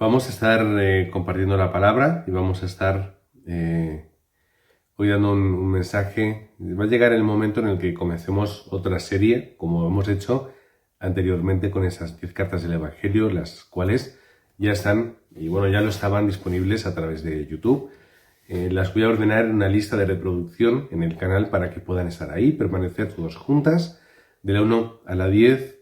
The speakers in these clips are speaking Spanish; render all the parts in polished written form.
Vamos a estar compartiendo la palabra y vamos a estar hoy dando un mensaje. Va a llegar el momento en el que comencemos otra serie, como hemos hecho anteriormente con esas 10 cartas del Evangelio, las cuales ya están, y bueno, ya lo estaban disponibles a través de YouTube. Las voy a ordenar en una lista de reproducción en el canal para que puedan estar ahí, permanecer todos juntas, de la 1 a la 10.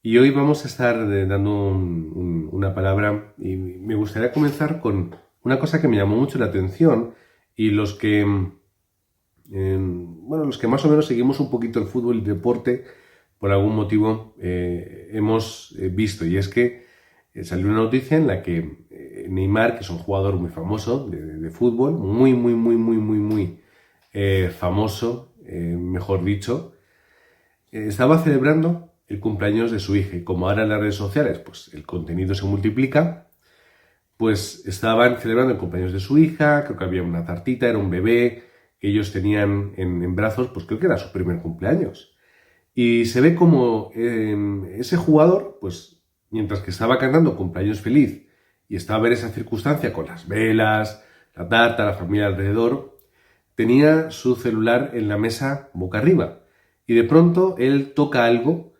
Y hoy vamos a estar dando una palabra y me gustaría comenzar con una cosa que me llamó mucho la atención y los que más o menos seguimos un poquito el fútbol y el deporte, por algún motivo hemos visto, y es que salió una noticia en la que Neymar, que es un jugador muy famoso de fútbol, muy famoso, mejor dicho, estaba celebrando el cumpleaños de su hija, y como ahora en las redes sociales pues el contenido se multiplica, pues estaban celebrando el cumpleaños de su hija. Creo que había una tartita, era un bebé que ellos tenían en brazos, pues creo que era su primer cumpleaños. Y se ve como ese jugador, pues mientras que estaba cantando cumpleaños feliz y estaba en esa circunstancia con las velas, la tarta, la familia alrededor, tenía su celular en la mesa boca arriba. Y de pronto él toca algo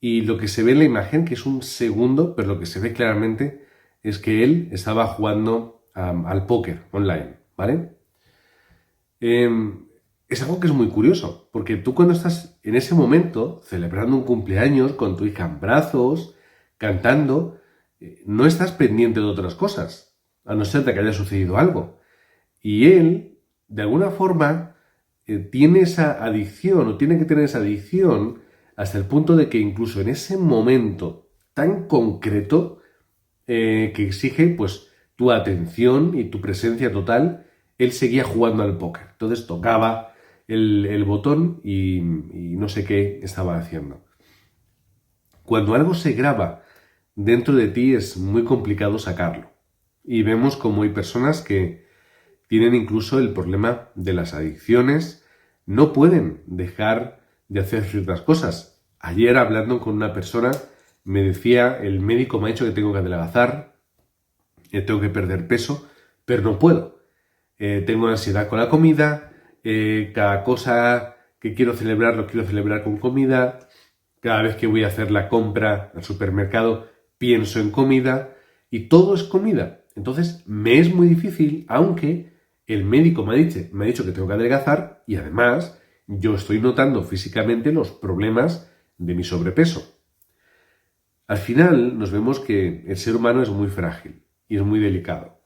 y lo que se ve en la imagen, que es un segundo, pero lo que se ve claramente es que él estaba jugando al póker online, ¿vale? Es algo que es muy curioso, porque tú cuando estás en ese momento celebrando un cumpleaños con tu hija en brazos, cantando, no estás pendiente de otras cosas, a no ser de que haya sucedido algo. Y él, de alguna forma, tiene esa adicción, o tiene que tener esa adicción, hasta el punto de que incluso en ese momento tan concreto que exige pues tu atención y tu presencia total, él seguía jugando al póker. Entonces tocaba el botón y no sé qué estaba haciendo. Cuando algo se graba dentro de ti es muy complicado sacarlo. Y vemos como hay personas que tienen incluso el problema de las adicciones, no pueden dejar de hacer ciertas cosas. Ayer, hablando con una persona, me decía: el médico me ha dicho que tengo que adelgazar, tengo que perder peso, pero no puedo. Tengo ansiedad con la comida, cada cosa que quiero celebrar lo quiero celebrar con comida, cada vez que voy a hacer la compra al supermercado pienso en comida, y todo es comida. Entonces me es muy difícil, aunque el médico me ha dicho que tengo que adelgazar, y además yo estoy notando físicamente los problemas de mi sobrepeso. Al final nos vemos que el ser humano es muy frágil y es muy delicado.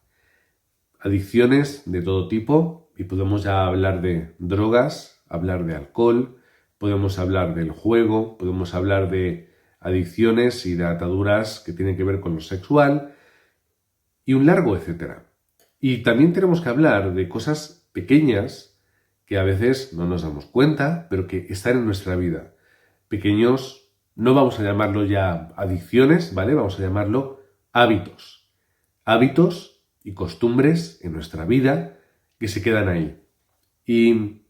Adicciones de todo tipo, y podemos ya hablar de drogas, hablar de alcohol, podemos hablar del juego, podemos hablar de adicciones y de ataduras que tienen que ver con lo sexual, y un largo etcétera. Y también tenemos que hablar de cosas pequeñas que a veces no nos damos cuenta, pero que están en nuestra vida. Pequeños, no vamos a llamarlo ya adicciones, ¿vale? Vamos a llamarlo hábitos. Hábitos y costumbres en nuestra vida que se quedan ahí. Y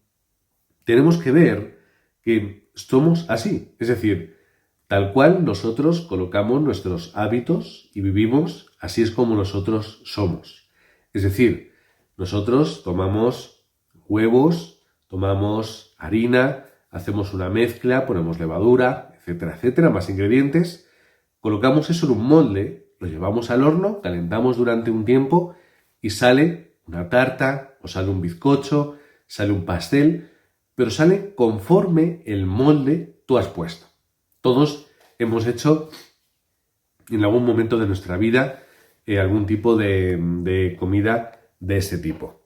tenemos que ver que somos así, es decir, tal cual nosotros colocamos nuestros hábitos y vivimos, así es como nosotros somos. Es decir, nosotros tomamos huevos, tomamos harina, hacemos una mezcla, ponemos levadura, etcétera, etcétera, más ingredientes, colocamos eso en un molde, lo llevamos al horno, calentamos durante un tiempo y sale una tarta, o sale un bizcocho, sale un pastel, pero sale conforme el molde tú has puesto. Todos hemos hecho en algún momento de nuestra vida algún tipo de comida de ese tipo.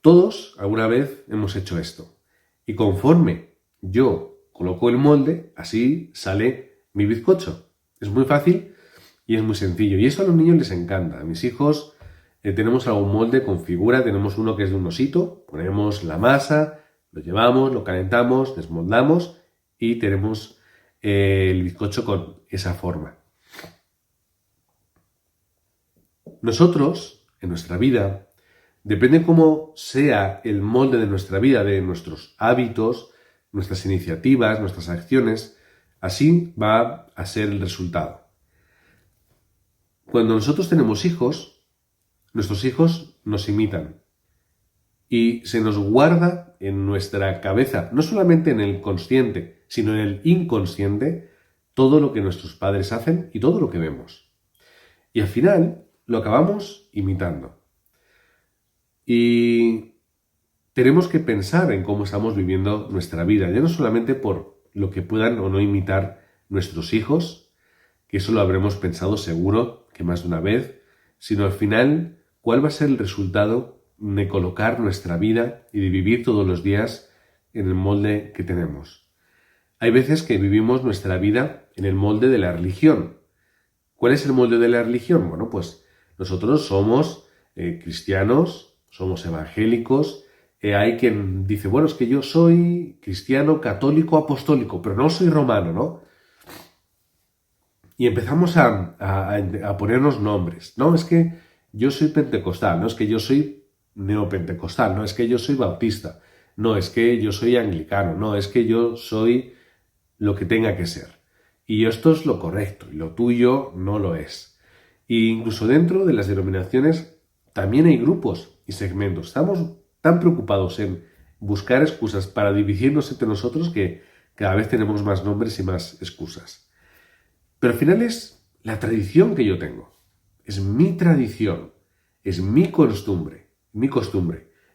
Todos alguna vez hemos hecho esto. Y conforme yo coloco el molde, así sale mi bizcocho. Es muy fácil y es muy sencillo. Y eso a los niños les encanta. A mis hijos tenemos algún molde con figura, tenemos uno que es de un osito, ponemos la masa, lo llevamos, lo calentamos, desmoldamos y tenemos el bizcocho con esa forma. Nosotros, en nuestra vida, depende cómo sea el molde de nuestra vida, de nuestros hábitos, nuestras iniciativas, nuestras acciones, Así va a ser el resultado. Cuando nosotros tenemos hijos, nuestros hijos nos imitan y se nos guarda en nuestra cabeza, no solamente en el consciente, sino en el inconsciente, todo lo que nuestros padres hacen y todo lo que vemos. Y al final lo acabamos imitando. Y tenemos que pensar en cómo estamos viviendo nuestra vida, ya no solamente por lo que puedan o no imitar nuestros hijos, que eso lo habremos pensado seguro que más de una vez, sino al final cuál va a ser el resultado de colocar nuestra vida y de vivir todos los días en el molde que tenemos. Hay veces que vivimos nuestra vida en el molde de la religión. ¿Cuál es el molde de la religión? Bueno, pues nosotros somos cristianos, somos evangélicos. Hay quien dice, bueno, es que yo soy cristiano, católico, apostólico, pero no soy romano, ¿no? Y empezamos a ponernos nombres. No, es que yo soy pentecostal, no es que yo soy neopentecostal, no es que yo soy bautista, no es que yo soy anglicano, no es que yo soy lo que tenga que ser. Y esto es lo correcto, y lo tuyo no lo es. E incluso dentro de las denominaciones también hay grupos y segmentos. Estamos tan preocupados en buscar excusas para dividirnos entre nosotros que cada vez tenemos más nombres y más excusas. Pero al final es la tradición que yo tengo. Es mi tradición. Es mi costumbre.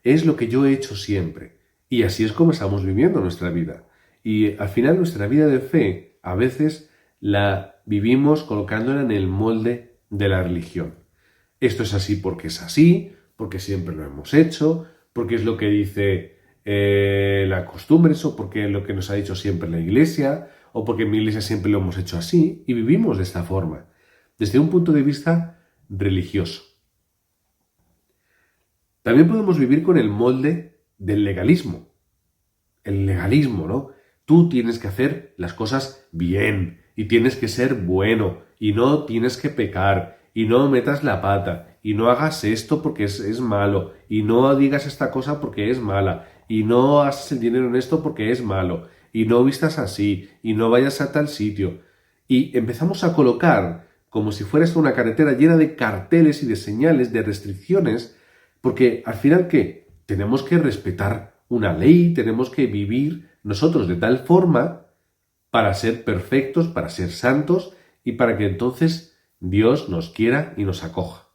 Es lo que yo he hecho siempre. Y así es como estamos viviendo nuestra vida. Y al final nuestra vida de fe a veces la vivimos colocándola en el molde de la religión. Esto es así, porque siempre lo hemos hecho, porque es lo que dice la costumbre, o porque es lo que nos ha dicho siempre la iglesia, o porque en mi iglesia siempre lo hemos hecho así, y vivimos de esta forma, desde un punto de vista religioso. También podemos vivir con el molde del legalismo. El legalismo, ¿no? Tú tienes que hacer las cosas bien, y tienes que ser bueno, y no tienes que pecar, y no metas la pata, y no hagas esto porque es malo, y no digas esta cosa porque es mala, y no hagas el dinero en esto porque es malo, y no vistas así, y no vayas a tal sitio. Y empezamos a colocar, como si fuera esto una carretera llena de carteles y de señales, de restricciones, porque al final, ¿qué? Tenemos que respetar una ley, tenemos que vivir nosotros de tal forma para ser perfectos, para ser santos y para que entonces Dios nos quiera y nos acoja.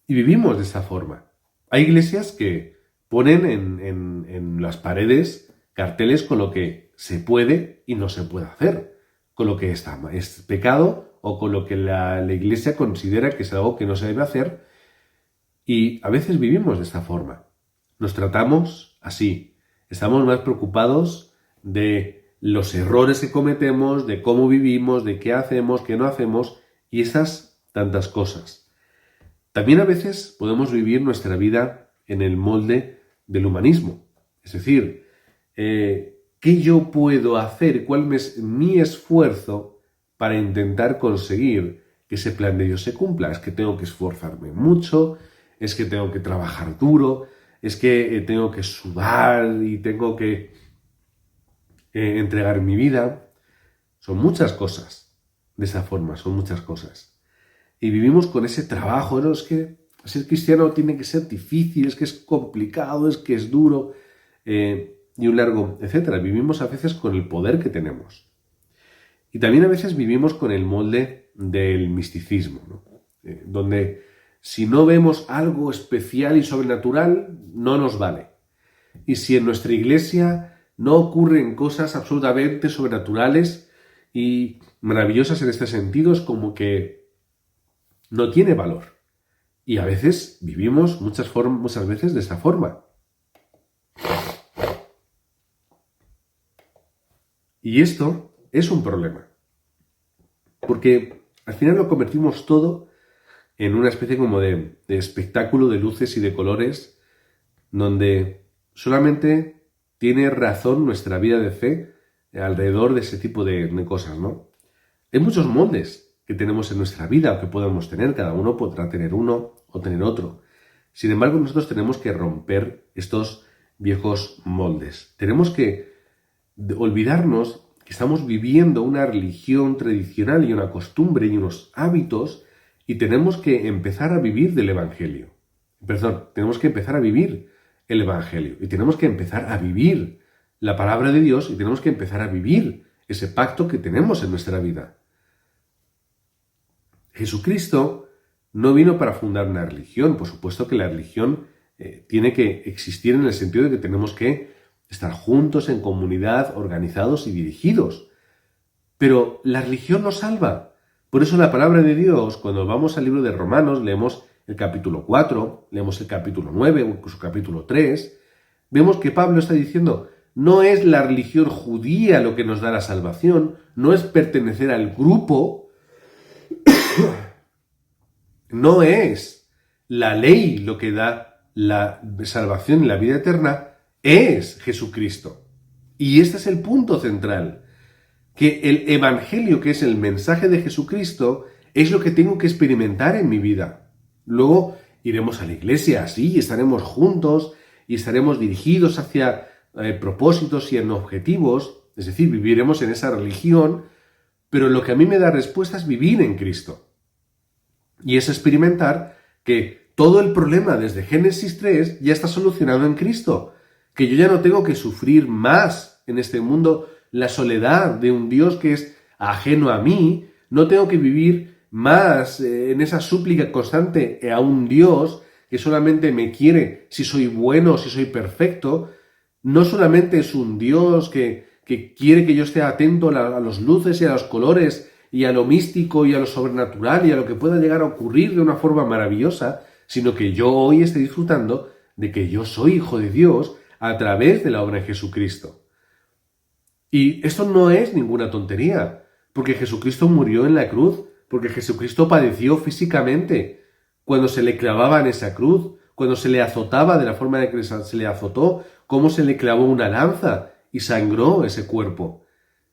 Y vivimos de esta forma. Hay iglesias que ponen en las paredes carteles con lo que se puede y no se puede hacer, con lo que es pecado o con lo que la iglesia considera que es algo que no se debe hacer. Y a veces vivimos de esta forma. Nos tratamos así. Estamos más preocupados de los errores que cometemos, de cómo vivimos, de qué hacemos, qué no hacemos y esas tantas cosas. También a veces podemos vivir nuestra vida en el molde del humanismo. Es decir, ¿qué yo puedo hacer? ¿Cuál es mi esfuerzo para intentar conseguir que ese plan de Dios se cumpla? Es que tengo que esforzarme mucho, es que tengo que trabajar duro, es que tengo que sudar y tengo que entregar mi vida. Son muchas cosas de esa forma, son muchas cosas. Y vivimos con ese trabajo, ¿no? Es que ser cristiano tiene que ser difícil, es que es complicado, es que es duro, y un largo, etcétera. Vivimos a veces con el poder que tenemos. Y también a veces vivimos con el molde del misticismo, ¿no? Donde si no vemos algo especial y sobrenatural, no nos vale. Y si en nuestra iglesia no ocurren cosas absolutamente sobrenaturales y maravillosas en este sentido, es como que no tiene valor. Y a veces vivimos muchas veces de esta forma. Y esto es un problema. Porque al final lo convertimos todo en una especie como de espectáculo de luces y de colores donde solamente tiene razón nuestra vida de fe alrededor de ese tipo de cosas, ¿no? Hay muchos moldes que tenemos en nuestra vida o que podemos tener, cada uno podrá tener uno o tener otro. Sin embargo, nosotros tenemos que romper estos viejos moldes. Tenemos que olvidarnos que estamos viviendo una religión tradicional y una costumbre y unos hábitos y tenemos que empezar a vivir del Evangelio. Perdón, tenemos que empezar a vivir el Evangelio y tenemos que empezar a vivir la palabra de Dios y tenemos que empezar a vivir ese pacto que tenemos en nuestra vida. Jesucristo no vino para fundar una religión. Por supuesto que la religión tiene que existir en el sentido de que tenemos que estar juntos en comunidad, organizados y dirigidos. Pero la religión nos salva. Por eso la palabra de Dios, cuando vamos al libro de Romanos, leemos el capítulo 4, leemos el capítulo 9 o incluso el capítulo 3, vemos que Pablo está diciendo, no es la religión judía lo que nos da la salvación, no es pertenecer al grupo, no es la ley lo que da la salvación y la vida eterna, es Jesucristo. Y este es el punto central, que el Evangelio, que es el mensaje de Jesucristo, es lo que tengo que experimentar en mi vida. Luego iremos a la iglesia, sí, estaremos juntos y estaremos dirigidos hacia propósitos y en objetivos, es decir, viviremos en esa religión, pero lo que a mí me da respuesta es vivir en Cristo. Y es experimentar que todo el problema desde Génesis 3 ya está solucionado en Cristo, que yo ya no tengo que sufrir más en este mundo la soledad de un Dios que es ajeno a mí, no tengo que vivir más en esa súplica constante a un Dios que solamente me quiere si soy bueno, si soy perfecto. No solamente es un Dios que quiere que yo esté atento a las luces y a los colores y a lo místico y a lo sobrenatural y a lo que pueda llegar a ocurrir de una forma maravillosa, sino que yo hoy esté disfrutando de que yo soy hijo de Dios a través de la obra de Jesucristo. Y esto no es ninguna tontería, porque Jesucristo murió en la cruz, porque Jesucristo padeció físicamente cuando se le clavaba en esa cruz, cuando se le azotaba de la forma de que se le azotó, cómo se le clavó una lanza y sangró ese cuerpo.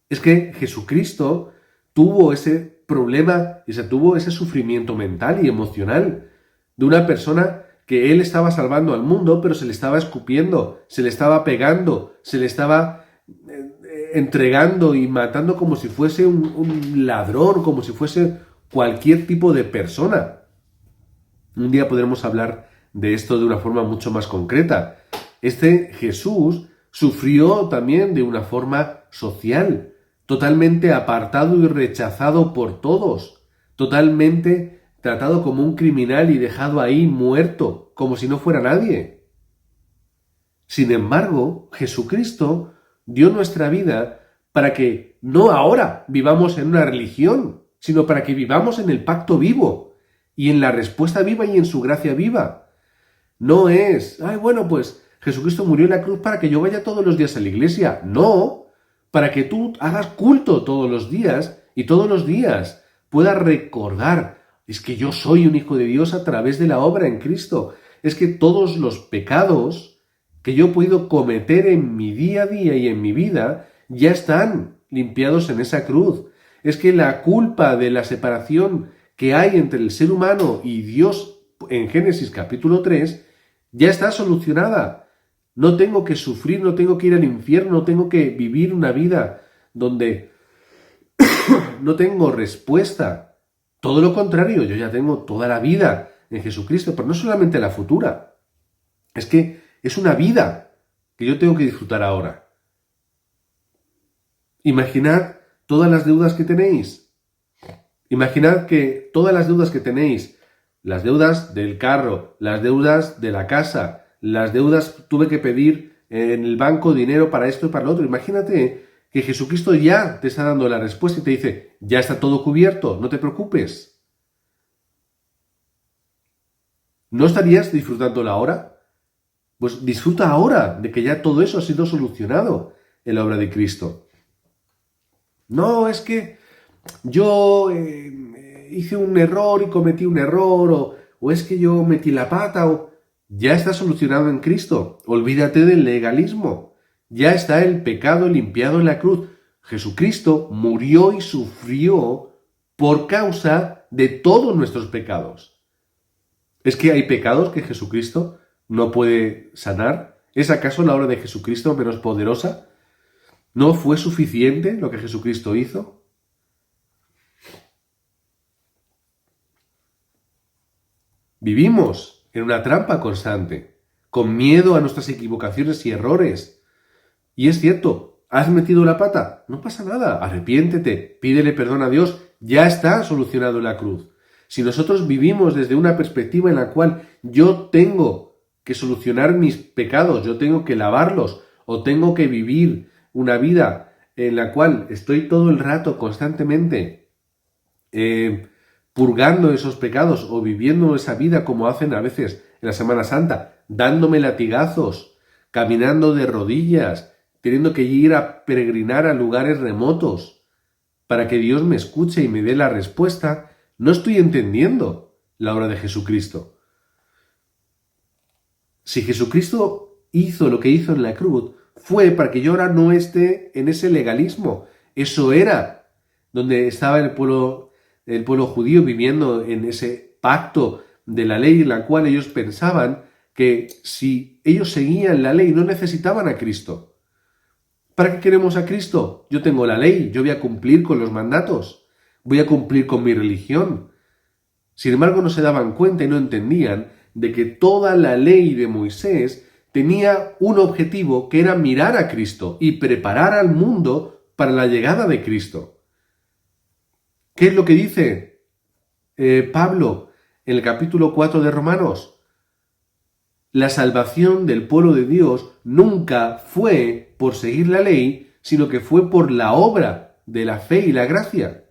Es que Jesucristo tuvo ese problema, tuvo ese sufrimiento mental y emocional de una persona que él estaba salvando al mundo, pero se le estaba escupiendo, se le estaba pegando, se le estaba entregando y matando como si fuese un ladrón, como si fuese cualquier tipo de persona. Un día podremos hablar de esto de una forma mucho más concreta. Este Jesús sufrió también de una forma social, totalmente apartado y rechazado por todos, totalmente tratado como un criminal y dejado ahí muerto, como si no fuera nadie. Sin embargo, Jesucristo dio nuestra vida para que no ahora vivamos en una religión, sino para que vivamos en el pacto vivo, y en la respuesta viva y en su gracia viva. No es, bueno, pues Jesucristo murió en la cruz para que yo vaya todos los días a la iglesia. No, para que tú hagas culto todos los días y todos los días puedas recordar, es que yo soy un hijo de Dios a través de la obra en Cristo. Es que todos los pecados que yo he podido cometer en mi día a día y en mi vida ya están limpiados en esa cruz. Es que la culpa de la separación que hay entre el ser humano y Dios en Génesis capítulo 3 ya está solucionada. No tengo que sufrir, no tengo que ir al infierno, no tengo que vivir una vida donde no tengo respuesta. Todo lo contrario, yo ya tengo toda la vida en Jesucristo, pero no solamente la futura. Es que es una vida que yo tengo que disfrutar ahora. Imaginad todas las deudas que tenéis. Imaginad que todas las deudas que tenéis, las deudas del carro, las deudas de la casa, las deudas tuve que pedir en el banco dinero para esto y para lo otro. Imagínate que Jesucristo ya te está dando la respuesta y te dice, ya está todo cubierto, no te preocupes. ¿No estarías disfrutando la hora? Pues disfruta ahora de que ya todo eso ha sido solucionado en la obra de Cristo. No, es que yo hice un error y cometí un error, o es que yo metí la pata, ya está solucionado en Cristo. Olvídate del legalismo. Ya está el pecado limpiado en la cruz. Jesucristo murió y sufrió por causa de todos nuestros pecados. ¿Es que hay pecados que Jesucristo no puede sanar? ¿Es acaso la obra de Jesucristo menos poderosa? ¿No fue suficiente lo que Jesucristo hizo? Vivimos en una trampa constante, con miedo a nuestras equivocaciones y errores. Y es cierto, ¿has metido la pata? No pasa nada, arrepiéntete, pídele perdón a Dios, ya está solucionado en la cruz. Si nosotros vivimos desde una perspectiva en la cual yo tengo que solucionar mis pecados, yo tengo que lavarlos, o tengo que vivir una vida en la cual estoy todo el rato constantemente purgando esos pecados o viviendo esa vida como hacen a veces en la Semana Santa, dándome latigazos, caminando de rodillas, teniendo que ir a peregrinar a lugares remotos para que Dios me escuche y me dé la respuesta, no estoy entendiendo la obra de Jesucristo. Si Jesucristo hizo lo que hizo en la cruz, fue para que yo ahora no esté en ese legalismo. Eso era donde estaba el pueblo judío viviendo en ese pacto de la ley en la cual ellos pensaban que si ellos seguían la ley no necesitaban a Cristo. ¿Para qué queremos a Cristo? Yo tengo la ley, yo voy a cumplir con los mandatos, voy a cumplir con mi religión. Sin embargo, no se daban cuenta y no entendían de que toda la ley de Moisés tenía un objetivo que era mirar a Cristo y preparar al mundo para la llegada de Cristo. ¿Qué es lo que dice Pablo en el capítulo 4 de Romanos? La salvación del pueblo de Dios nunca fue por seguir la ley, sino que fue por la obra de la fe y la gracia.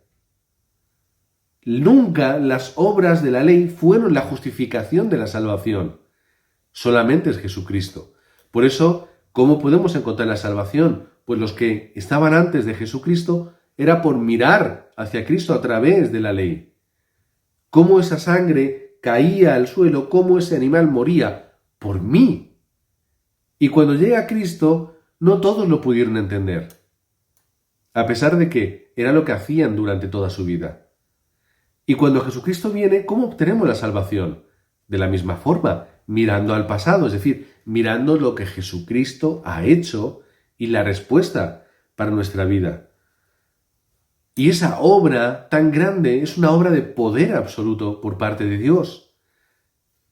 Nunca las obras de la ley fueron la justificación de la salvación. Solamente es Jesucristo. Por eso, ¿cómo podemos encontrar la salvación? Pues los que estaban antes de Jesucristo era por mirar hacia Cristo a través de la ley. Cómo esa sangre caía al suelo, cómo ese animal moría por mí. Y cuando llega Cristo, no todos lo pudieron entender, a pesar de que era lo que hacían durante toda su vida. Y cuando Jesucristo viene, ¿cómo obtenemos la salvación? De la misma forma, mirando al pasado, es decir, mirando lo que Jesucristo ha hecho y la respuesta para nuestra vida. Y esa obra tan grande es una obra de poder absoluto por parte de Dios,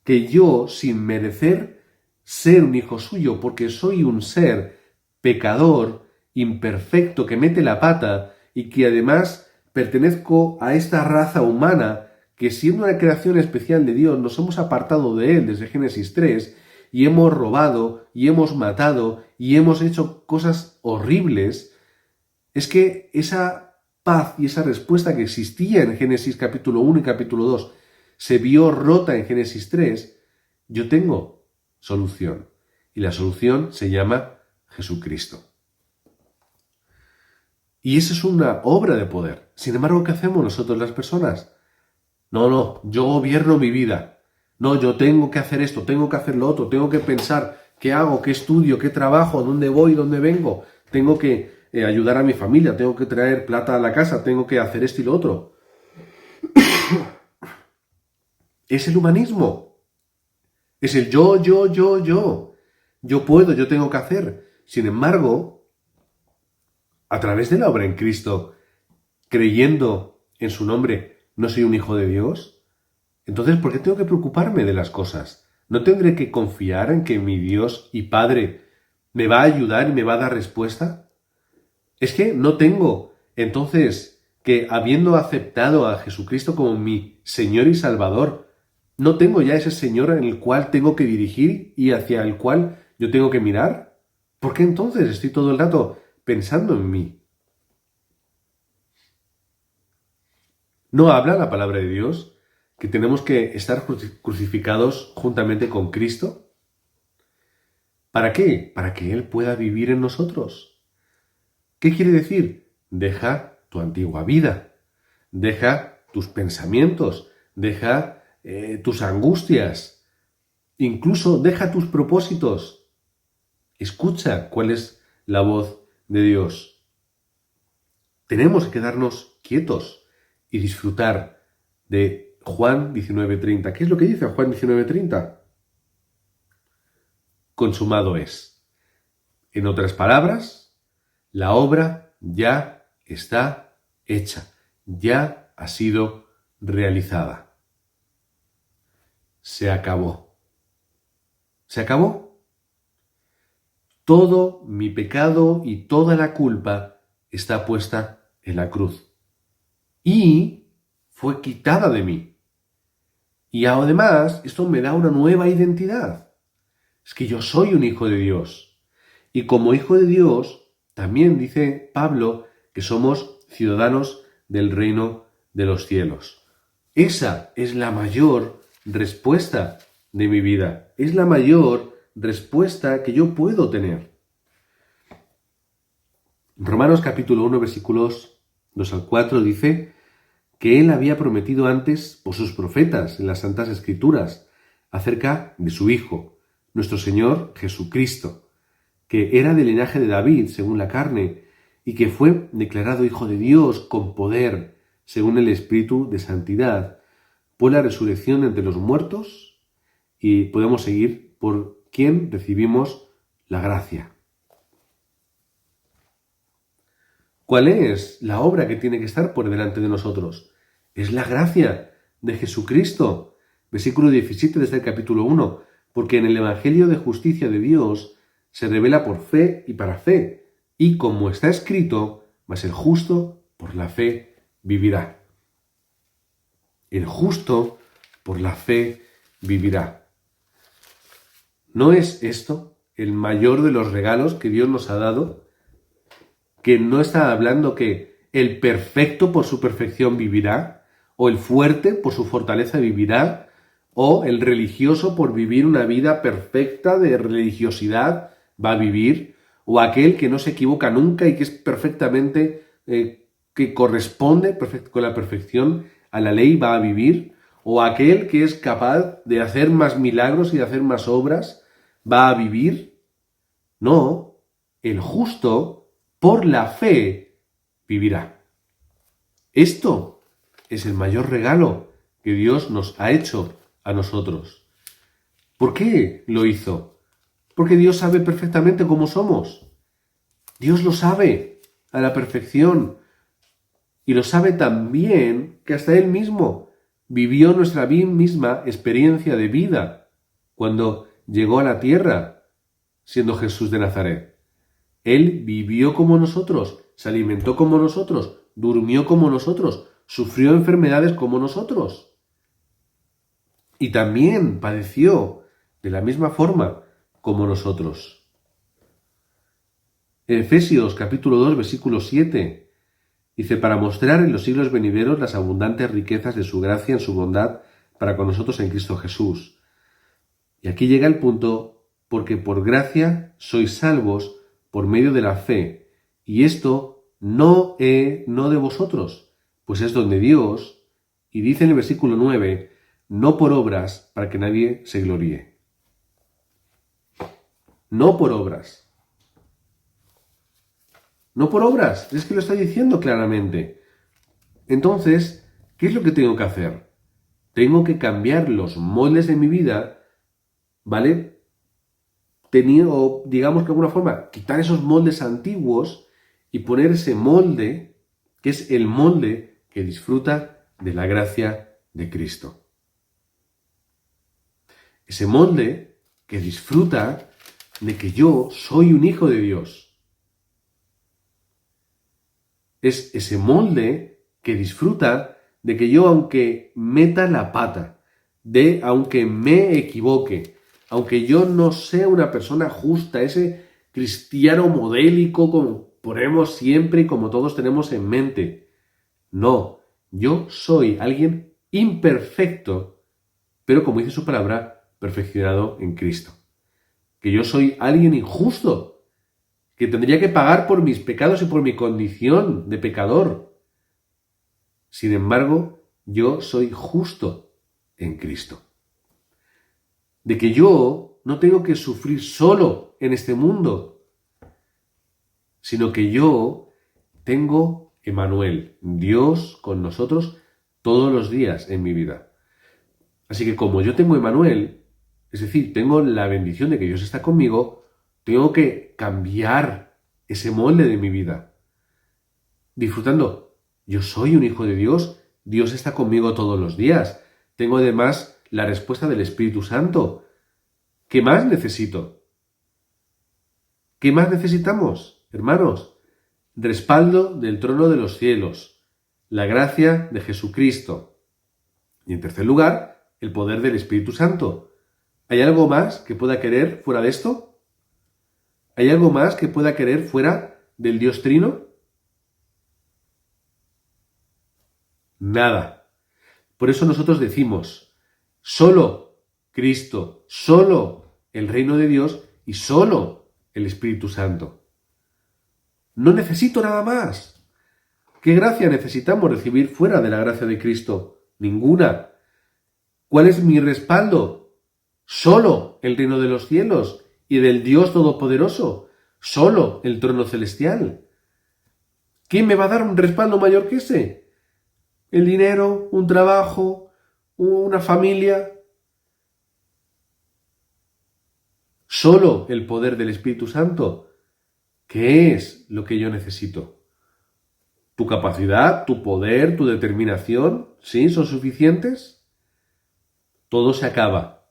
que yo, sin merecer ser un hijo suyo, porque soy un ser pecador, imperfecto, que mete la pata y que además pertenezco a esta raza humana que, siendo una creación especial de Dios, nos hemos apartado de Él desde Génesis 3 y hemos robado y hemos matado y hemos hecho cosas horribles. Es que esa paz y esa respuesta que existía en Génesis capítulo 1 y capítulo 2 se vio rota en Génesis 3. Yo tengo solución y la solución se llama Jesucristo. Y esa es una obra de poder. Sin embargo, ¿qué hacemos nosotros las personas? No, yo gobierno mi vida. No, yo tengo que hacer esto, tengo que hacer lo otro, tengo que pensar qué hago, qué estudio, qué trabajo, dónde voy, dónde vengo. Tengo que ayudar a mi familia, tengo que traer plata a la casa, tengo que hacer esto y lo otro. Es el humanismo. Es el yo. Yo puedo, yo tengo que hacer. Sin embargo, a través de la obra en Cristo, creyendo en su nombre, ¿no soy un hijo de Dios? Entonces, ¿por qué tengo que preocuparme de las cosas? ¿No tendré que confiar en que mi Dios y Padre me va a ayudar y me va a dar respuesta? Es que no tengo, entonces, que habiendo aceptado a Jesucristo como mi Señor y Salvador, no tengo ya ese Señor en el cual tengo que dirigir y hacia el cual yo tengo que mirar. ¿Por qué entonces estoy todo el rato pensando en mí? ¿No habla la palabra de Dios que tenemos que estar crucificados juntamente con Cristo? ¿Para qué? Para que Él pueda vivir en nosotros. ¿Qué quiere decir? Deja tu antigua vida, deja tus pensamientos, deja tus angustias, incluso deja tus propósitos. Escucha cuál es la voz de Dios. Tenemos que quedarnos quietos y disfrutar de Juan 19:30. ¿Qué es lo que dice Juan 19:30? Consumado es. En otras palabras, La obra ya está hecha, ya ha sido realizada. Se acabó. ¿Se acabó? Todo mi pecado y toda la culpa está puesta en la cruz. Y fue quitada de mí. Y además, esto me da una nueva identidad. Es que yo soy un hijo de Dios. Y como hijo de Dios, también dice Pablo que somos ciudadanos del reino de los cielos. Esa es la mayor respuesta de mi vida. Es la mayor respuesta que yo puedo tener. Romanos capítulo 1, versículos 2 al 4 dice que él había prometido antes por sus profetas en las Santas Escrituras acerca de su Hijo, nuestro Señor Jesucristo, que era del linaje de David según la carne y que fue declarado Hijo de Dios con poder según el Espíritu de Santidad por la resurrección entre los muertos, y podemos seguir por quien recibimos la gracia. ¿Cuál es la obra que tiene que estar por delante de nosotros? Es la gracia de Jesucristo. Versículo 17 desde el capítulo 1. Porque en el Evangelio de justicia de Dios se revela por fe y para fe. Y como está escrito, mas el justo por la fe vivirá. El justo por la fe vivirá. ¿No es esto el mayor de los regalos que Dios nos ha dado? Que no está hablando que el perfecto por su perfección vivirá, o el fuerte por su fortaleza vivirá, o el religioso por vivir una vida perfecta de religiosidad va a vivir, o aquel que no se equivoca nunca y que es perfectamente, que corresponde con la perfección a la ley va a vivir, o aquel que es capaz de hacer más milagros y de hacer más obras va a vivir. No, el justo por la fe vivirá. Esto es el mayor regalo que Dios nos ha hecho a nosotros. ¿Por qué lo hizo? Porque Dios sabe perfectamente cómo somos. Dios lo sabe a la perfección. Y lo sabe tan bien que hasta Él mismo vivió nuestra misma experiencia de vida cuando llegó a la tierra siendo Jesús de Nazaret. Él vivió como nosotros, se alimentó como nosotros, durmió como nosotros, sufrió enfermedades como nosotros. Y también padeció de la misma forma como nosotros. Efesios capítulo 2, versículo 7, dice, para mostrar en los siglos venideros las abundantes riquezas de su gracia en su bondad para con nosotros en Cristo Jesús. Y aquí llega el punto, porque por gracia sois salvos por medio de la fe, y esto no de vosotros, pues es don de Dios, y dice en el versículo 9, no por obras para que nadie se gloríe. No por obras. No por obras, es que lo está diciendo claramente. Entonces, ¿qué es lo que tengo que hacer? Tengo que cambiar los moldes de mi vida, ¿vale? O digamos que de alguna forma, quitar esos moldes antiguos y poner ese molde, que es el molde que disfruta de la gracia de Cristo. Ese molde que disfruta de que yo soy un hijo de Dios. Es ese molde que disfruta de que yo, aunque meta la pata, aunque me equivoque, aunque yo no sea una persona justa, ese cristiano modélico como ponemos siempre y como todos tenemos en mente. No, yo soy alguien imperfecto, pero como dice su palabra, perfeccionado en Cristo. Que yo soy alguien injusto, que tendría que pagar por mis pecados y por mi condición de pecador. Sin embargo, yo soy justo en Cristo. De que yo no tengo que sufrir solo en este mundo, sino que yo tengo Emmanuel, Dios con nosotros todos los días en mi vida. Así que como yo tengo Emmanuel, es decir, tengo la bendición de que Dios está conmigo, tengo que cambiar ese molde de mi vida. Disfrutando, yo soy un hijo de Dios, Dios está conmigo todos los días. Tengo además la respuesta del Espíritu Santo. ¿Qué más necesito? ¿Qué más necesitamos, hermanos? Respaldo del trono de los cielos, la gracia de Jesucristo. Y en tercer lugar, el poder del Espíritu Santo. ¿Hay algo más que pueda querer fuera de esto? ¿Hay algo más que pueda querer fuera del Dios Trino? Nada. Por eso nosotros decimos, solo Cristo, solo el reino de Dios y solo el Espíritu Santo. No necesito nada más. ¿Qué gracia necesitamos recibir fuera de la gracia de Cristo? Ninguna. ¿Cuál es mi respaldo? Solo el reino de los cielos y del Dios Todopoderoso. Solo el trono celestial. ¿Quién me va a dar un respaldo mayor que ese? ¿El dinero? ¿Un trabajo? ¿Una familia? Solo el poder del Espíritu Santo. ¿Qué es lo que yo necesito? ¿Tu capacidad, tu poder, tu determinación? ¿Sí? ¿Son suficientes? Todo se acaba.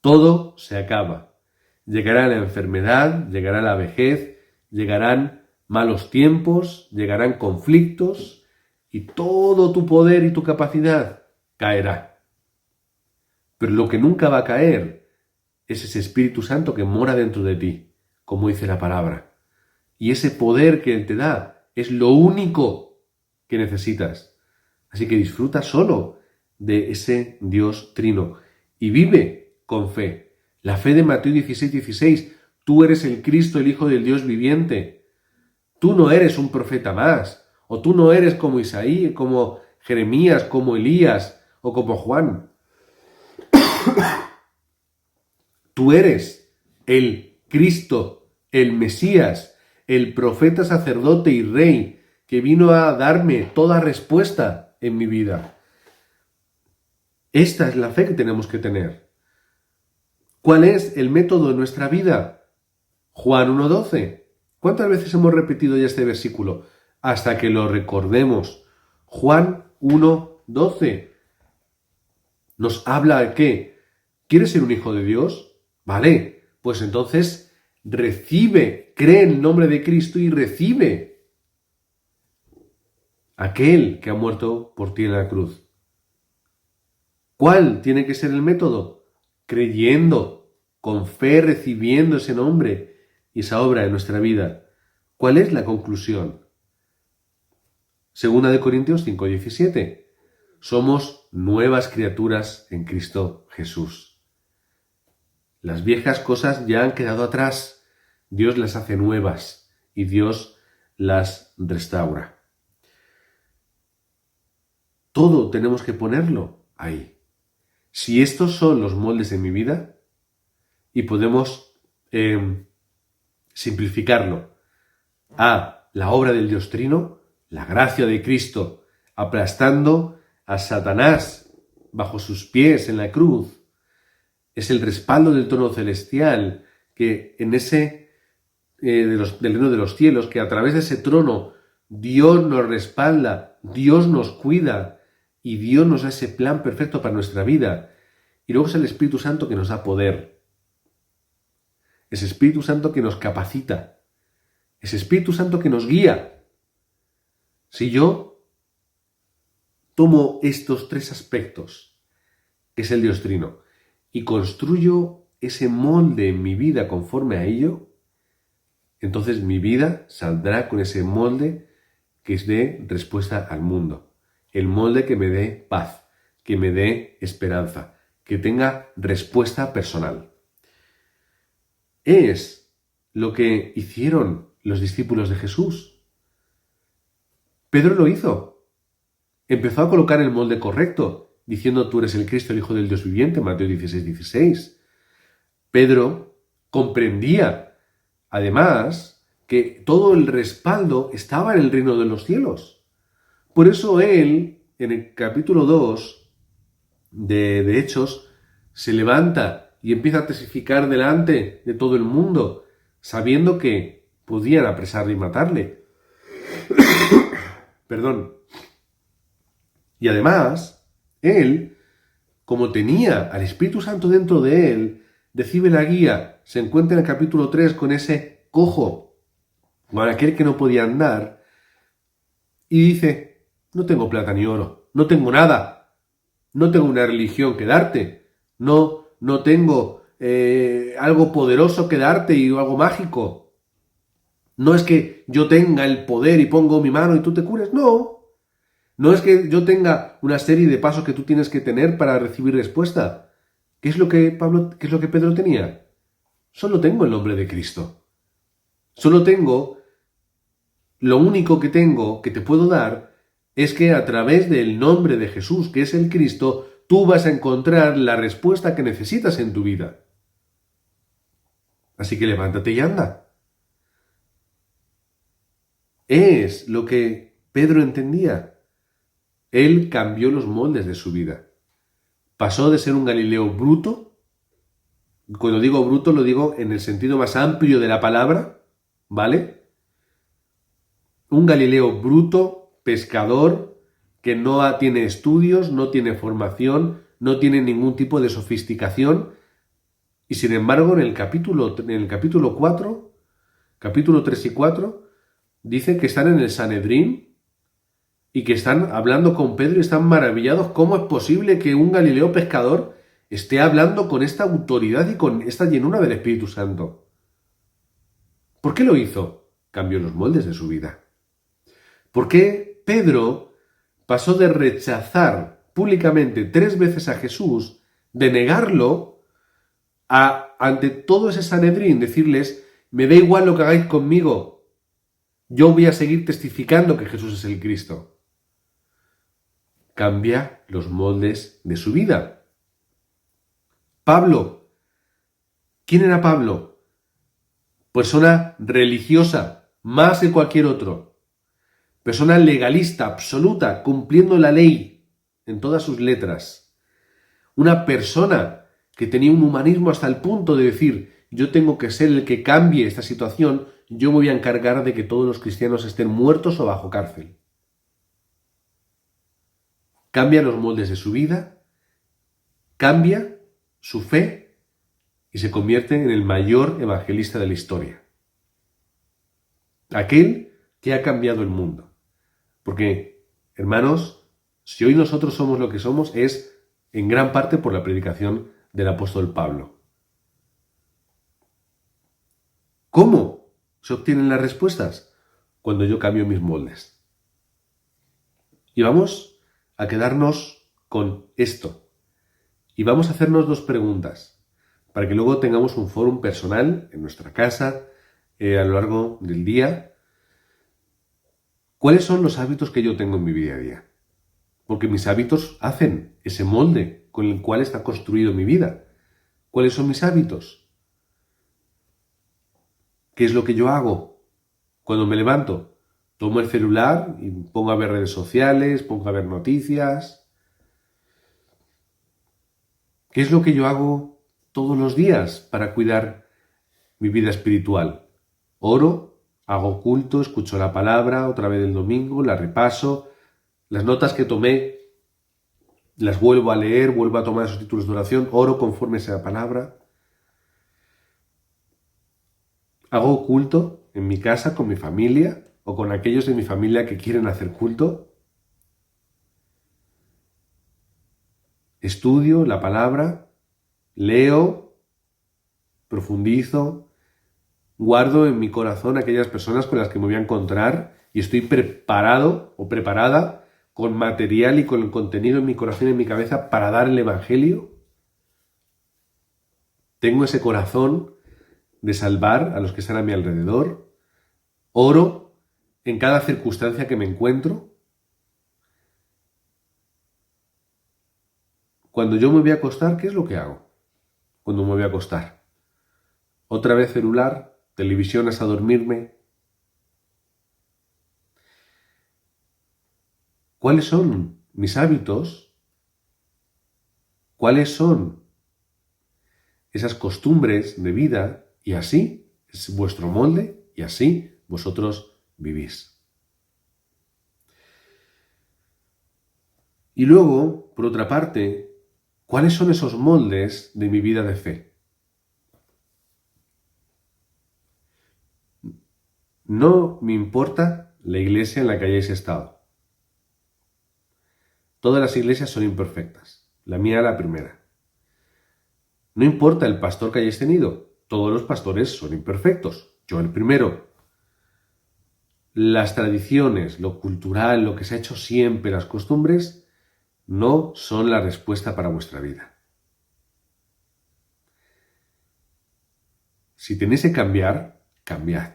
Todo se acaba. Llegará la enfermedad, llegará la vejez, llegarán malos tiempos, llegarán conflictos y todo tu poder y tu capacidad caerá. Pero lo que nunca va a caer es ese Espíritu Santo que mora dentro de ti, como dice la palabra. Y ese poder que Él te da es lo único que necesitas. Así que disfruta solo de ese Dios Trino y vive con fe. La fe de Mateo 16:16. Tú eres el Cristo, el Hijo del Dios viviente. Tú no eres un profeta más. O tú no eres como Isaías, como Jeremías, como Elías o como Juan. Tú eres el Cristo, el Mesías, el profeta, sacerdote y rey que vino a darme toda respuesta en mi vida. Esta es la fe que tenemos que tener. ¿Cuál es el método de nuestra vida? Juan 1:12. ¿Cuántas veces hemos repetido ya este versículo? Hasta que lo recordemos. Juan 1:12. Nos habla de qué. ¿Quieres ser un hijo de Dios? Vale, pues entonces recibe, cree en el nombre de Cristo y recibe aquel que ha muerto por ti en la cruz. ¿Cuál tiene que ser el método? Creyendo, con fe, recibiendo ese nombre y esa obra en nuestra vida. ¿Cuál es la conclusión? Segunda de Corintios 5:17. Somos nuevas criaturas en Cristo Jesús. Las viejas cosas ya han quedado atrás. Dios las hace nuevas y Dios las restaura. Todo tenemos que ponerlo ahí. Si estos son los moldes de mi vida, y podemos simplificarlo a la obra del Dios Trino, la gracia de Cristo, aplastando a Satanás bajo sus pies en la cruz, es el respaldo del trono celestial que en ese del reino de los cielos, que a través de ese trono Dios nos respalda, Dios nos cuida y Dios nos da ese plan perfecto para nuestra vida. Y luego es el Espíritu Santo que nos da poder. Ese Espíritu Santo que nos capacita. Ese Espíritu Santo que nos guía. Si yo tomo estos tres aspectos, que es el Dios Trino, y construyo ese molde en mi vida conforme a ello, entonces mi vida saldrá con ese molde que es de respuesta al mundo. El molde que me dé paz, que me dé esperanza, que tenga respuesta personal. Es lo que hicieron los discípulos de Jesús. Pedro lo hizo. Empezó a colocar el molde correcto, diciendo tú eres el Cristo, el Hijo del Dios viviente, Mateo 16:16. Pedro comprendía, además, que todo el respaldo estaba en el reino de los cielos. Por eso él, en el capítulo 2 de Hechos, se levanta y empieza a testificar delante de todo el mundo, sabiendo que podían apresarle y matarle. Perdón. Y además, él, como tenía al Espíritu Santo dentro de él, recibe la guía, se encuentra en el capítulo 3 con ese cojo, con aquel que no podía andar, y dice, no tengo plata ni oro, no tengo nada, no tengo una religión que darte, no tengo algo poderoso que darte y algo mágico. No es que yo tenga el poder y pongo mi mano y tú te cures, no. No es que yo tenga una serie de pasos que tú tienes que tener para recibir respuesta. ¿Qué es lo que Pedro tenía? Solo tengo el nombre de Cristo. Solo tengo, lo único que tengo que te puedo dar es que a través del nombre de Jesús, que es el Cristo, tú vas a encontrar la respuesta que necesitas en tu vida. Así que levántate y anda. Es lo que Pedro entendía. Él cambió los moldes de su vida. Pasó de ser un Galileo bruto, cuando digo bruto lo digo en el sentido más amplio de la palabra, ¿vale? Un Galileo bruto, pescador, que no tiene estudios, no tiene formación, no tiene ningún tipo de sofisticación, y sin embargo en el capítulo 4, capítulo 3 y 4, dice que están en el Sanedrín, y que están hablando con Pedro y están maravillados. ¿Cómo es posible que un Galileo pescador esté hablando con esta autoridad y con esta llenura del Espíritu Santo? ¿Por qué lo hizo? Cambió los moldes de su vida. ¿Por qué Pedro pasó de rechazar públicamente 3 veces a Jesús, de negarlo, a ante todo ese Sanedrín decirles, me da igual lo que hagáis conmigo, yo voy a seguir testificando que Jesús es el Cristo? Cambia los moldes de su vida. Pablo. ¿Quién era Pablo? Persona religiosa, más que cualquier otro. Persona legalista, absoluta, cumpliendo la ley en todas sus letras. Una persona que tenía un humanismo hasta el punto de decir, yo tengo que ser el que cambie esta situación, yo me voy a encargar de que todos los cristianos estén muertos o bajo cárcel. Cambia los moldes de su vida, cambia su fe y se convierte en el mayor evangelista de la historia. Aquel que ha cambiado el mundo. Porque, hermanos, si hoy nosotros somos lo que somos es en gran parte por la predicación del apóstol Pablo. ¿Cómo se obtienen las respuestas? Cuando yo cambio mis moldes. Y vamos a quedarnos con esto. Y vamos a hacernos 2 preguntas, para que luego tengamos un fórum personal en nuestra casa, a lo largo del día. ¿Cuáles son los hábitos que yo tengo en mi día a día? Porque mis hábitos hacen ese molde con el cual está construido mi vida. ¿Cuáles son mis hábitos? ¿Qué es lo que yo hago cuando me levanto? Tomo el celular y pongo a ver redes sociales, pongo a ver noticias. ¿Qué es lo que yo hago todos los días para cuidar mi vida espiritual? Oro, hago culto, escucho la palabra otra vez el domingo, la repaso. Las notas que tomé las vuelvo a leer, vuelvo a tomar esos títulos de oración, oro conforme sea la palabra. Hago culto en mi casa con mi familia o con aquellos de mi familia que quieren hacer culto. Estudio la palabra, leo, profundizo, guardo en mi corazón aquellas personas con las que me voy a encontrar y estoy preparado o preparada con material y con el contenido en mi corazón y en mi cabeza para dar el Evangelio. Tengo ese corazón de salvar a los que están a mi alrededor. Oro en cada circunstancia que me encuentro. Cuando yo me voy a acostar, ¿qué es lo que hago? Cuando me voy a acostar. Otra vez celular, televisión hasta dormirme. ¿Cuáles son mis hábitos? ¿Cuáles son esas costumbres de vida? Y así es vuestro molde. y así vosotros vivís. Y luego, por otra parte, ¿cuáles son esos moldes de mi vida de fe? No me importa la iglesia en la que hayáis estado. Todas las iglesias son imperfectas. La mía la primera. No importa el pastor que hayáis tenido. Todos los pastores son imperfectos. Yo el primero. Las tradiciones, lo cultural, lo que se ha hecho siempre, las costumbres, no son la respuesta para vuestra vida. Si tenéis que cambiar, cambiad.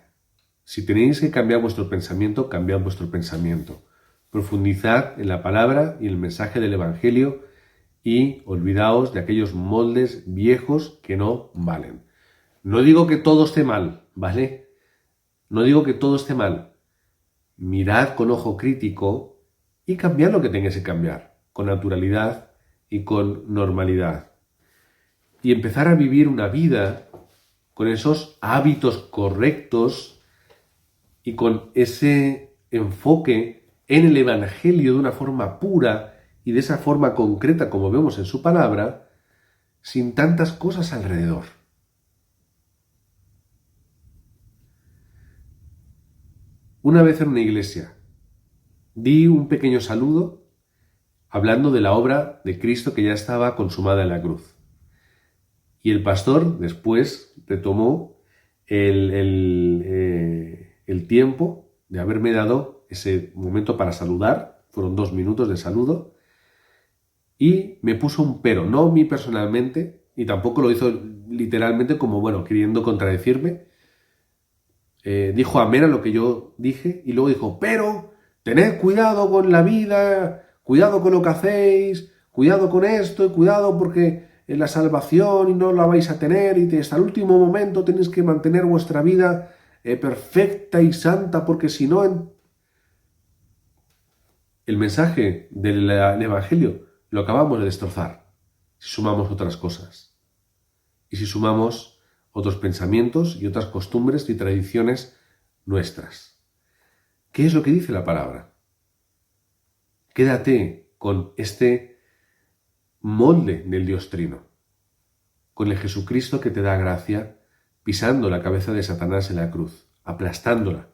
Si tenéis que cambiar vuestro pensamiento, cambiad vuestro pensamiento. Profundizad en la palabra y el mensaje del Evangelio y olvidaos de aquellos moldes viejos que no valen. No digo que todo esté mal, ¿vale? No digo que todo esté mal. Mirad con ojo crítico y cambiad lo que tengáis que cambiar, con naturalidad y con normalidad. Y empezar a vivir una vida con esos hábitos correctos y con ese enfoque en el Evangelio de una forma pura y de esa forma concreta como vemos en su palabra, sin tantas cosas alrededor. Una vez en una iglesia, di un pequeño saludo hablando de la obra de Cristo que ya estaba consumada en la cruz. Y el pastor después retomó el tiempo de haberme dado ese momento para saludar, fueron 2 minutos de saludo, y me puso un pero, no a mí personalmente, y tampoco lo hizo literalmente como, bueno, queriendo contradecirme. Dijo amén a lo que yo dije, y luego dijo, pero tened cuidado con la vida, cuidado con lo que hacéis, cuidado con esto, y cuidado porque en la salvación y no la vais a tener, y hasta el último momento tenéis que mantener vuestra vida perfecta y santa, porque si no... El mensaje del Evangelio lo acabamos de destrozar si sumamos otras cosas. Y si sumamos otros pensamientos y otras costumbres y tradiciones nuestras. ¿Qué es lo que dice la palabra? Quédate con este molde del Dios Trino, con el Jesucristo que te da gracia, pisando la cabeza de Satanás en la cruz, aplastándola,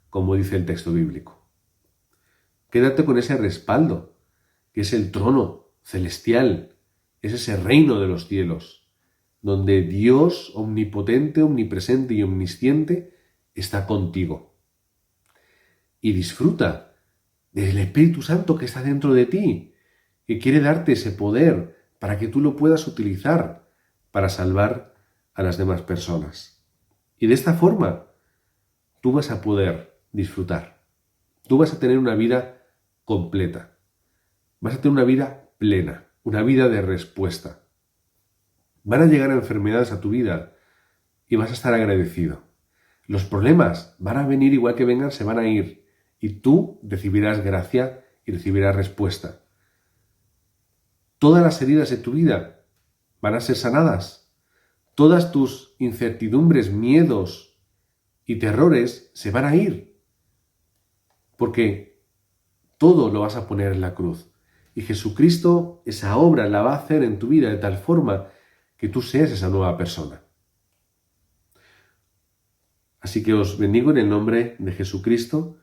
como dice el texto bíblico. Quédate con ese respaldo, que es el trono celestial, es ese reino de los cielos, donde Dios omnipotente, omnipresente y omnisciente está contigo. Y disfruta del Espíritu Santo que está dentro de ti, que quiere darte ese poder para que tú lo puedas utilizar para salvar a las demás personas. Y de esta forma, tú vas a poder disfrutar. Tú vas a tener una vida completa. Vas a tener una vida plena, una vida de respuesta. Van a llegar enfermedades a tu vida y vas a estar agradecido. Los problemas van a venir igual que vengan, se van a ir. Y tú recibirás gracia y recibirás respuesta. Todas las heridas de tu vida van a ser sanadas. Todas tus incertidumbres, miedos y terrores se van a ir. Porque todo lo vas a poner en la cruz. Y Jesucristo esa obra la va a hacer en tu vida de tal forma que tú seas esa nueva persona. Así que os bendigo en el nombre de Jesucristo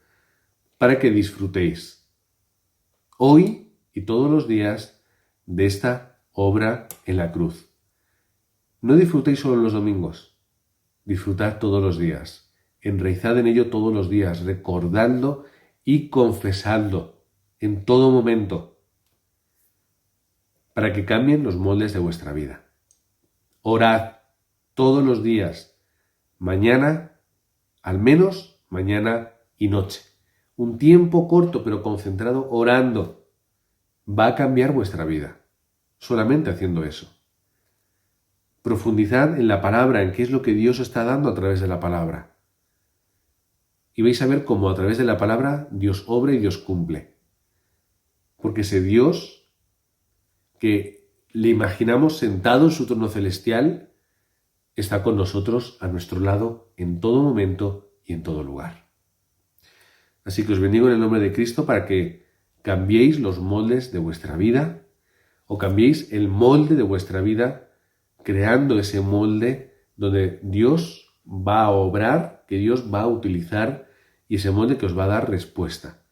para que disfrutéis hoy y todos los días de esta obra en la cruz. No disfrutéis solo los domingos, disfrutad todos los días, enraizad en ello todos los días, recordando y confesadlo en todo momento para que cambien los moldes de vuestra vida. Orad todos los días, mañana, al menos mañana y noche. Un tiempo corto pero concentrado orando va a cambiar vuestra vida, solamente haciendo eso. Profundizad en la palabra, en qué es lo que Dios está dando a través de la palabra. Y vais a ver cómo a través de la palabra Dios obra y Dios cumple. Porque ese Dios que le imaginamos sentado en su trono celestial está con nosotros a nuestro lado en todo momento y en todo lugar. Así que os bendigo en el nombre de Cristo para que cambiéis los moldes de vuestra vida o cambiéis el molde de vuestra vida creando ese molde donde Dios va a obrar, que Dios va a utilizar y ese molde que os va a dar respuesta.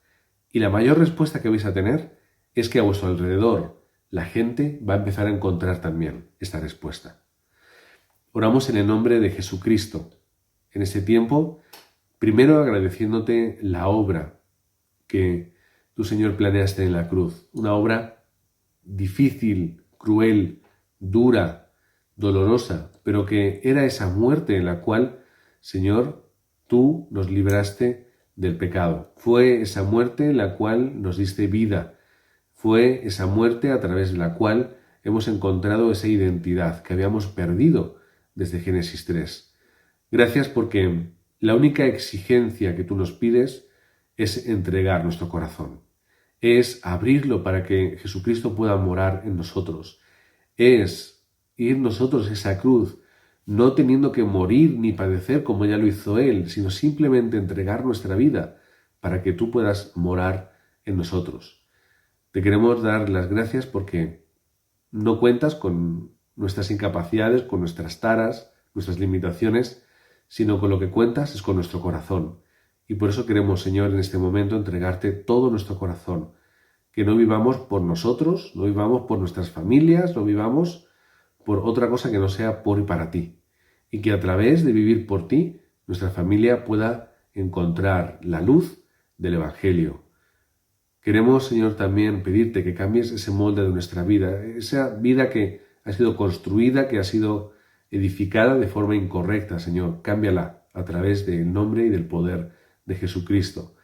Y la mayor respuesta que vais a tener es que a vuestro alrededor la gente va a empezar a encontrar también esta respuesta. Oramos en el nombre de Jesucristo. En este tiempo, primero agradeciéndote la obra que tú, Señor, planeaste en la cruz. Una obra difícil, cruel, dura, dolorosa, pero que era esa muerte en la cual, Señor, tú nos libraste del pecado. Fue esa muerte en la cual nos diste vida. Fue esa muerte a través de la cual hemos encontrado esa identidad que habíamos perdido desde Génesis 3. Gracias porque la única exigencia que tú nos pides es entregar nuestro corazón. Es abrirlo para que Jesucristo pueda morar en nosotros. Es ir nosotros a esa cruz, no teniendo que morir ni padecer como ya lo hizo Él, sino simplemente entregar nuestra vida para que tú puedas morar en nosotros. Te queremos dar las gracias porque no cuentas con nuestras incapacidades, con nuestras taras, nuestras limitaciones, sino con lo que cuentas es con nuestro corazón. Y por eso queremos, Señor, en este momento entregarte todo nuestro corazón. Que no vivamos por nosotros, no vivamos por nuestras familias, no vivamos por otra cosa que no sea por y para ti. Y que a través de vivir por ti, nuestra familia pueda encontrar la luz del Evangelio. Queremos, Señor, también pedirte que cambies ese molde de nuestra vida, esa vida que ha sido construida, que ha sido edificada de forma incorrecta, Señor. Cámbiala a través del nombre y del poder de Jesucristo.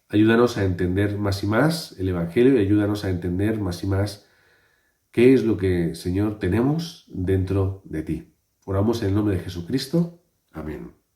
Ayúdanos a entender más y más el Evangelio y ayúdanos a entender más y más qué es lo que, Señor, tenemos dentro de ti. Oramos en el nombre de Jesucristo. Amén.